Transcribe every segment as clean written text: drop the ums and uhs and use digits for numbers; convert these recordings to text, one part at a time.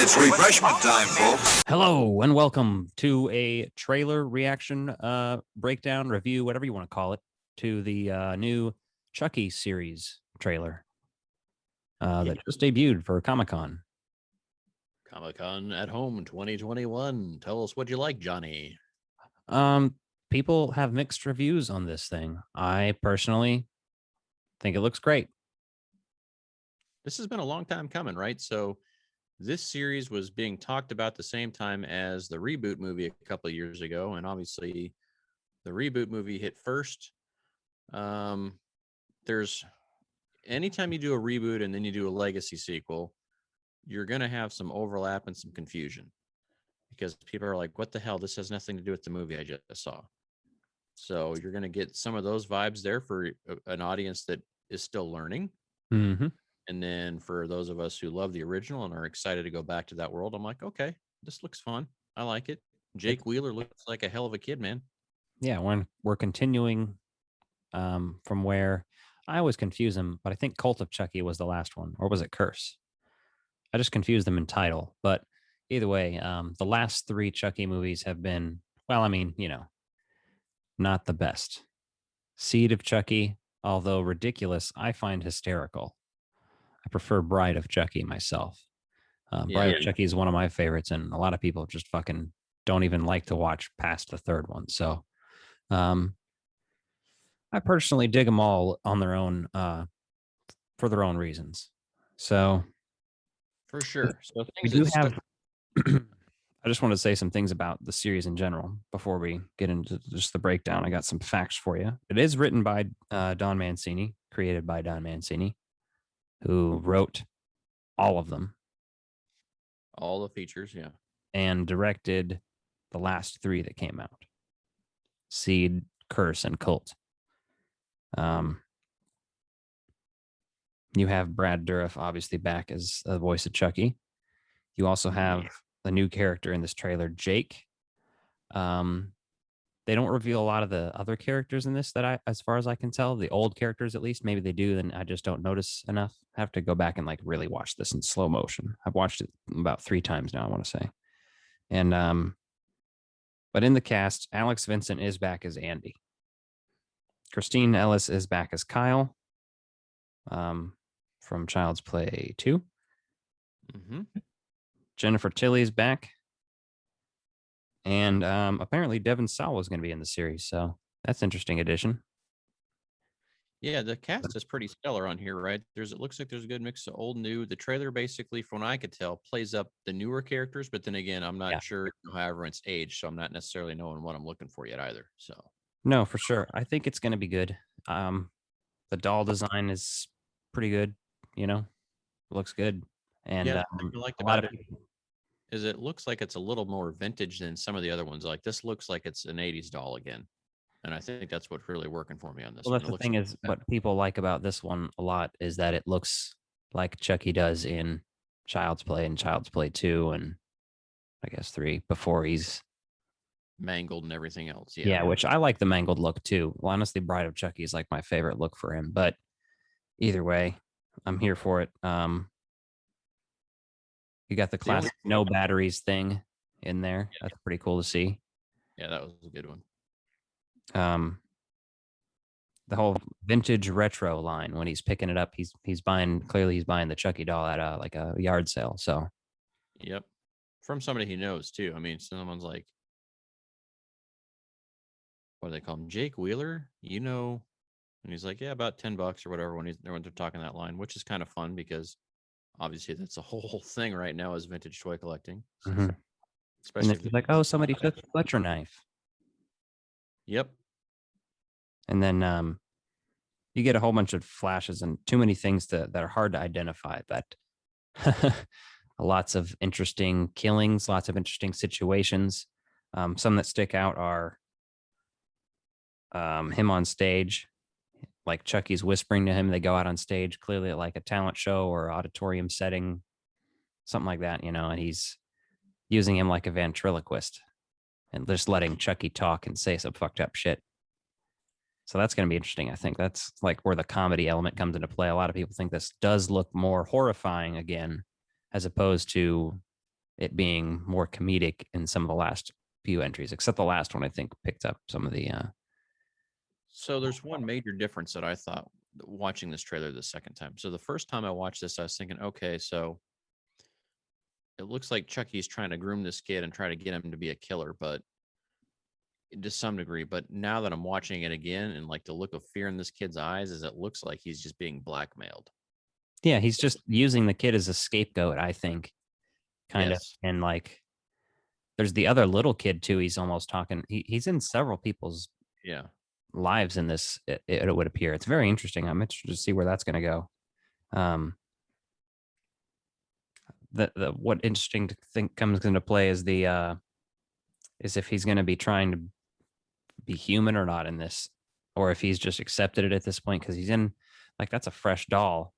It's refreshment time, folks. Hello and welcome to a trailer reaction, breakdown, review, whatever you want to call it, to the new Chucky series trailer that just debuted for Comic-Con. Comic-Con at Home 2021. Tell us what you like, Johnny. People have mixed reviews on this thing. I personally think it looks great. This has been a long time coming, right? So this series was being talked about the same time as the reboot movie a couple of years ago, and obviously the reboot movie hit first. There's anytime you do a reboot and then you do a legacy sequel, you're going to have some overlap and some confusion because people are like, what the hell? This has nothing to do with the movie I just saw. So you're going to get some of those vibes there for an audience that is still learning. Mm-hmm. And then for those of us who love the original and are excited to go back to that world, I'm like, okay, this looks fun. I like it. Jake Wheeler looks like a hell of a kid, man. Yeah, we're continuing from where I always confuse them, but I think Cult of Chucky was the last one, or was it Curse? I just confused them in title, but either way, the last three Chucky movies have been, well, I mean, not the best. Seed of Chucky, although ridiculous, I find hysterical. I prefer Bride of Chucky myself. Bride of Chucky is one of my favorites, and a lot of people just fucking don't even like to watch past the third one. So I personally dig them all on their own, for their own reasons. So for sure. So we do have. I just want to say some things about the series in general before we get into just the breakdown. I got some facts for you. It is written by Don Mancini, created by Don Mancini, who wrote all of them. All the features, yeah. And directed the last three that came out. Seed, Curse, and Cult. You have Brad Dourif obviously back as the voice of Chucky. You also have the new character in this trailer, Jake. They don't reveal a lot of the other characters in this as far as I can tell, the old characters at least. Maybe they do, then I just don't notice enough. I have to go back and like really watch this in slow motion. I've watched it about 3 times now, I want to say. And but in the cast, Alex Vincent is back as Andy. Christine Ellis is back as Kyle, from Child's Play 2. Mm-hmm. Jennifer Tilly's back. And apparently Devon Sawa is going to be in the series, so that's an interesting addition. Yeah, the cast is pretty stellar on here, right? It looks like there's a good mix of old, new. The trailer basically, from what I could tell, plays up the newer characters, but then again, I'm not sure how everyone's age, so I'm not necessarily knowing what I'm looking for yet either. So no, for sure. I think it's going to be good. The doll design is pretty good, it looks good. And yeah, what I liked about it is it looks like it's a little more vintage than some of the other ones. Like this looks like it's an 80s doll again. And I think that's what's really working for me on this. Well, that's the thing is what people like about this one a lot is that it looks like Chucky does in Child's Play and Child's Play 2 and I guess 3 before he's mangled and everything else. Yeah, which I like the mangled look too. Well, honestly, Bride of Chucky is like my favorite look for him. But either way, I'm here for it. You got the classic no batteries thing in there. Yeah. That's pretty cool to see. Yeah, that was a good one. The whole vintage retro line when he's picking it up, he's buying the Chucky doll at like a yard sale. So, yep, from somebody he knows too. I mean, someone's like, what do they call him, Jake Wheeler? And he's like, yeah, about $10 or whatever when they're talking that line, which is kind of fun because obviously that's a whole thing right now is vintage toy collecting. Mm-hmm. Especially if like, oh, somebody took the butcher knife. Yep. And then you get a whole bunch of flashes and too many things that are hard to identify. But lots of interesting killings, lots of interesting situations. Some that stick out are him on stage, like Chucky's whispering to him. They go out on stage, clearly at like a talent show or auditorium setting, something like that, and he's using him like a ventriloquist and just letting Chucky talk and say some fucked up shit. So that's going to be interesting. I think that's like where the comedy element comes into play. A lot of people think this does look more horrifying again, as opposed to it being more comedic in some of the last few entries, except the last one I think picked up some of the So there's one major difference that I thought watching this trailer the second time. So the first time I watched this, I was thinking, okay, so it looks like Chucky's trying to groom this kid and try to get him to be a killer, but to some degree. But now that I'm watching it again, and like the look of fear in this kid's eyes, is it looks like he's just being blackmailed. yeah, he's just using the kid as a scapegoat, I think, kind of. Yes. And like there's the other little kid too. He's almost talking. He's in several people's Yeah. lives in this. It would appear. It's very interesting. I'm interested to see where that's going to go. Um, the what interesting to think comes into play is if he's going to be trying to be human or not in this, or if he's just accepted it at this point because he's in like that's a fresh doll.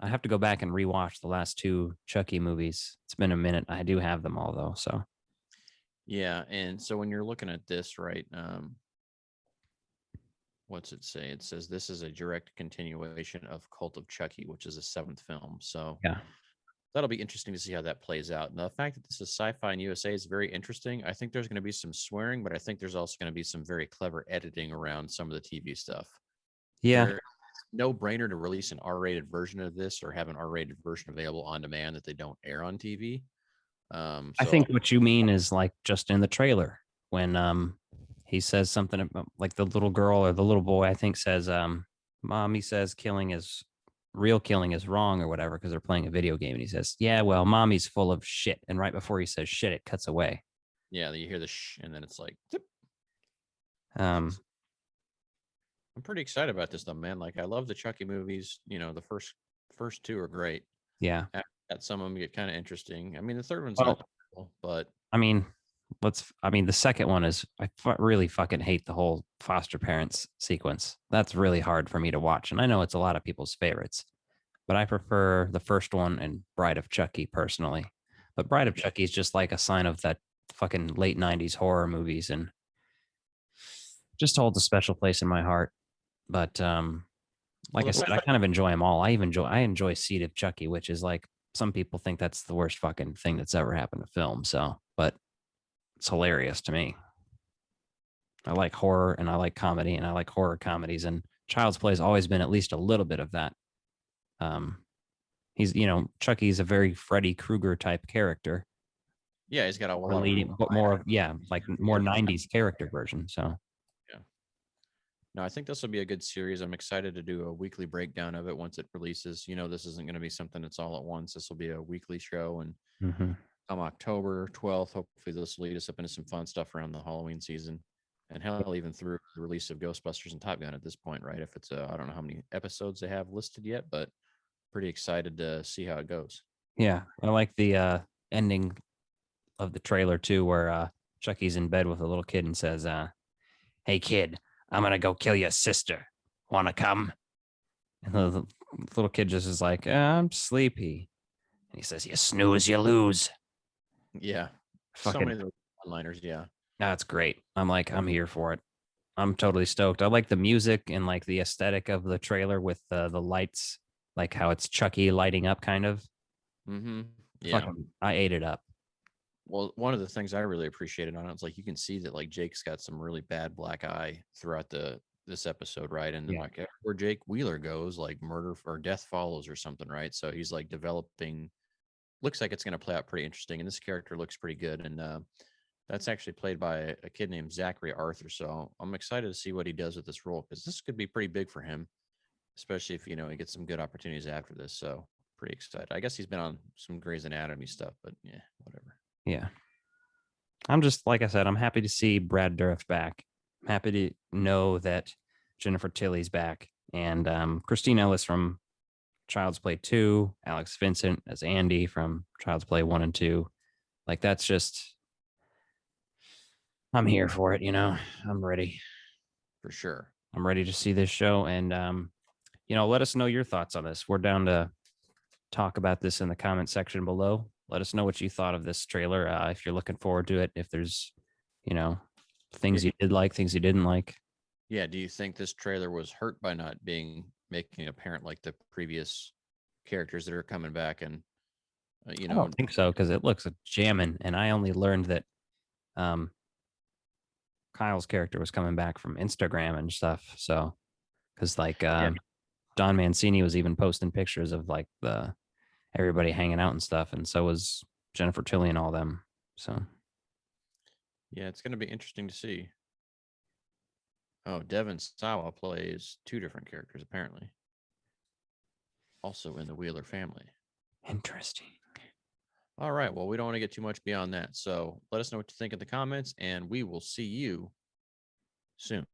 I have to go back and rewatch the last two Chucky movies. It's been a minute. I do have them all though, so Yeah. And so when you're looking at this, right, what's it say? It says this is a direct continuation of Cult of Chucky, which is a seventh film. So yeah, that'll be interesting to see how that plays out. And the fact that this is sci-fi and USA is very interesting. I think there's going to be some swearing, but I think there's also going to be some very clever editing around some of the TV stuff. yeah. There, no brainer to release an R-rated version of this or have an R-rated version available on demand that they don't air on TV. I So think what you mean is like just in the trailer when he says something about like the little girl or the little boy I think says mommy says real killing is wrong or whatever because they're playing a video game and he says yeah well mommy's full of shit and right before he says shit it cuts away. yeah, you hear the shh, and then it's like, zip. Um, I'm pretty excited about this though, man. Like I love the Chucky movies. You know, the first two are great. yeah. After that, some of them get kind of interesting. I mean, the third one's Well, not terrible, but I mean, the second one is, really fucking hate the whole foster parents sequence. That's really hard for me to watch. And I know it's a lot of people's favorites, but I prefer the first one and Bride of Chucky personally. But Bride of yeah. Chucky is just like a sign of that fucking late 90s horror movies and just holds a special place in my heart. But like Well, I the said, I fact, kind of enjoy them all. I enjoy Seed of Chucky, which is like some people think that's the worst fucking thing that's ever happened to film. So, but it's hilarious to me. I like horror and I like comedy and I like horror comedies and Child's Play has always been at least a little bit of that. Um, he's Chucky's a very Freddy Krueger type character, yeah, he's got a more lot of leading, but more yeah, like more '90s character version. So yeah. No, I think this will be a good series. I'm excited to do a weekly breakdown of it once it releases. You know, this isn't going to be something that's all at once. This will be a weekly show, and mm-hmm. come October 12th, hopefully this will lead us up into some fun stuff around the Halloween season. And hell, even through the release of Ghostbusters and Top Gun at this point, right? If it's I don't know how many episodes they have listed yet, but pretty excited to see how it goes. Yeah, I like the ending of the trailer too, where Chucky's in bed with a little kid and says, "Hey kid, I'm gonna go kill your sister. Wanna come?" And the little kid just is like, "I'm sleepy." And he says, "You snooze, you lose." Yeah. So Fucking, many of those one-liners. Yeah. that's great. I'm like, I'm here for it. I'm totally stoked. I like the music and like the aesthetic of the trailer with the lights, like how it's Chucky lighting up, kind of. Mm-hmm. Yeah. Fucking, I ate it up. Well, one of the things I really appreciated on it is like you can see that like Jake's got some really bad black eye throughout this episode, right? And then Yeah. like where Jake Wheeler goes, like murder or death follows or something, right? So he's like developing. Looks like it's going to play out pretty interesting, and this character looks pretty good. And that's actually played by a kid named Zachary Arthur. So I'm excited to see what he does with this role because this could be pretty big for him, especially if he gets some good opportunities after this. So pretty excited. I guess he's been on some Grey's Anatomy stuff, but yeah, whatever. Yeah. I'm just like I said, I'm happy to see Brad Dourif back. I'm happy to know that Jennifer Tilly's back and Christine Ellis from Child's Play 2, Alex Vincent as Andy from Child's Play 1 and 2. Like that's just I'm here for it, I'm ready. For sure. I'm ready to see this show and let us know your thoughts on this. We're down to talk about this in the comment section below. Let us know what you thought of this trailer. If you're looking forward to it, if there's, things you did like, things you didn't like. Yeah. Do you think this trailer was hurt by not making apparent like the previous characters that are coming back? And You I know, don't think so because it looks jamming, and I only learned that um, Kyle's character was coming back from Instagram and stuff. So, because like Don Mancini was even posting pictures of like the everybody hanging out and stuff, and so was Jennifer Tilly and all them. So, yeah, it's going to be interesting to see. Oh, Devin Sawa plays two different characters apparently, also in the Wheeler family. interesting. All right. Well, we don't want to get too much beyond that. So let us know what you think in the comments, and we will see you soon.